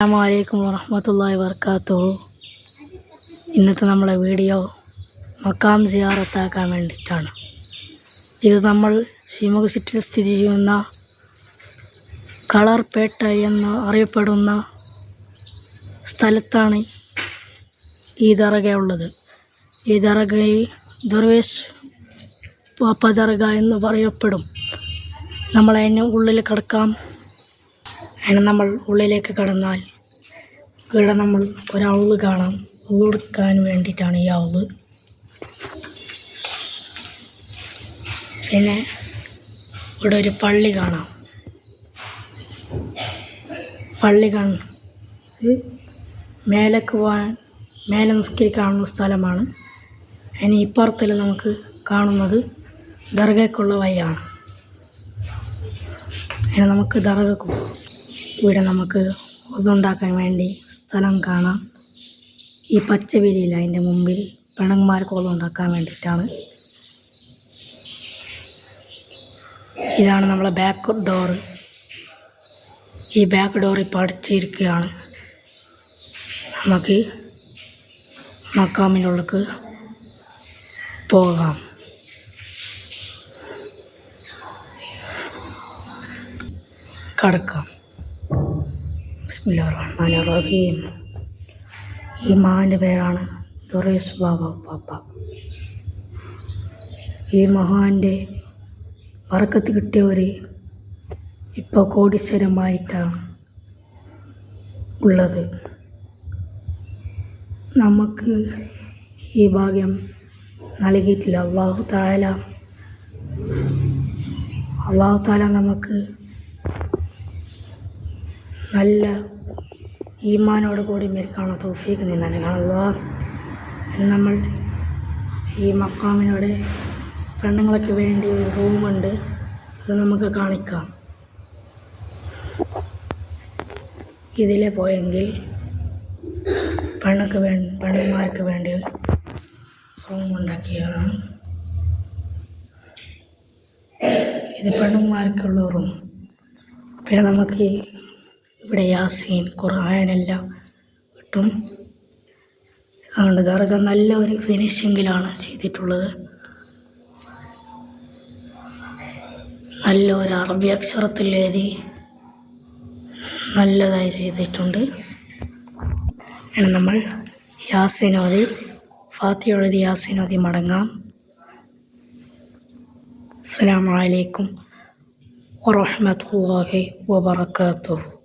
അസ്സലാമു വറഹ്മത്തുള്ളാഹി വബറകാതുഹു. ഇന്നത്തെ നമ്മളെ വീഡിയോ മക്കാം സിയാറത്താക്കാൻ വേണ്ടിയിട്ടാണ്. ഇത് നമ്മൾ ഷിമോഗ സിറ്റിയിൽ സ്ഥിതി ചെയ്യുന്ന കളർപേട്ട എന്ന് അറിയപ്പെടുന്ന സ്ഥലത്താണ് ഈ ദർഗ ഉള്ളത്. ഈ ദർഗയിൽ ദർവേശ് പാപ്പ ദർഗ എന്ന് പറയപ്പെടും. നമ്മളതിന് ഉള്ളിൽ കിടക്കാം. അങ്ങനെ നമ്മൾ ഉള്ളിലേക്ക് കടന്നാൽ ഇവിടെ നമ്മൾ ഒരൗള് കാണാം. ഉള്ളെടുക്കാൻ വേണ്ടിയിട്ടാണ് ഈ ഔള്. പിന്നെ ഇവിടെ ഒരു പള്ളി കാണാം. പള്ളി കാണും. ഇത് മേലേക്ക് പോകാൻ മേലെ നിസ്കരിക്കാനുള്ള സ്ഥലമാണ്. അതിന് ഇപ്പുറത്തിൽ നമുക്ക് കാണുന്നത് ദർഗയ്ക്കുള്ള വഴിയാണ്. അങ്ങനെ നമുക്ക് ദർഗക്ക് പോകാം. ഇവിടെ നമുക്ക് ഒതുണ്ടാക്കാൻ വേണ്ടി സ്ഥലം കാണാം. ഈ പച്ച വിരിയില്ല അതിൻ്റെ മുമ്പിൽ പെണ്ണുങ്ങന്മാർക്ക് ഒതുണ്ടാക്കാൻ വേണ്ടിയിട്ടാണ്. ഇതാണ് നമ്മളെ ബാക്ക് ഡോറ്. ഈ ബാക്ക് ഡോർ ഇപ്പോൾ അടച്ചിരിക്കുകയാണ്. നമുക്ക് മക്കാമിനുള്ളിലേക്ക് പോകാം. കടക്കാം. ബിസ്മില്ലാഹിർ റഹ്മാനിർ റഹീം. ഈ മഹാൻ്റെ പേരാണ് ദർവേശ് പാപ്പ. ഈ മഹാൻ്റെ ബറക്കത്ത് കിട്ടിയവർ ഇപ്പോൾ കോടീശ്വരമായിട്ടാണ് ഉള്ളത്. നമുക്ക് ഈ ഭാഗ്യം നൽകിയിട്ടില്ല. അല്ലാഹു തആല നമുക്ക് നല്ല ഈമാനോട് കൂടി മരിക്കാനുള്ള തൗഫീഖ് നൽകണം. നമ്മൾ ഈ മക്കാമിനോട് പെണ്ണുങ്ങൾക്ക് വേണ്ടി ഒരു റൂമുണ്ട്. അത് നമുക്ക് കാണിക്കാം. ഇതിലെ പോയെങ്കിൽ പെണ്ണുങ്ങൾക്ക് വേണ്ടി റൂം ഉണ്ടാക്കിയതാണ്. ഇത് പെണ്ണുങ്ങൾക്കുള്ള റൂം. പിന്നെ നമുക്ക് ഇവിടെ യാസീൻ ഖുർആനെല്ലാം കിട്ടും. അതുകൊണ്ട് ദർഗ നല്ല ഒരു ഫിനിഷിങ്ങിലാണ് ചെയ്തിട്ടുള്ളത്. നല്ല ഒരു അറബി അക്ഷരത്തിൽ എഴുതി നല്ലതായി ചെയ്തിട്ടുണ്ട്. നമ്മൾ യാസീനോദി ഫാത്തിഹ എഴുതി യാസീനോദി മടങ്ങാം. അസ്സലാമു അലൈക്കും വറഹ്മത്തുള്ളാഹി വബറകാതുഹു.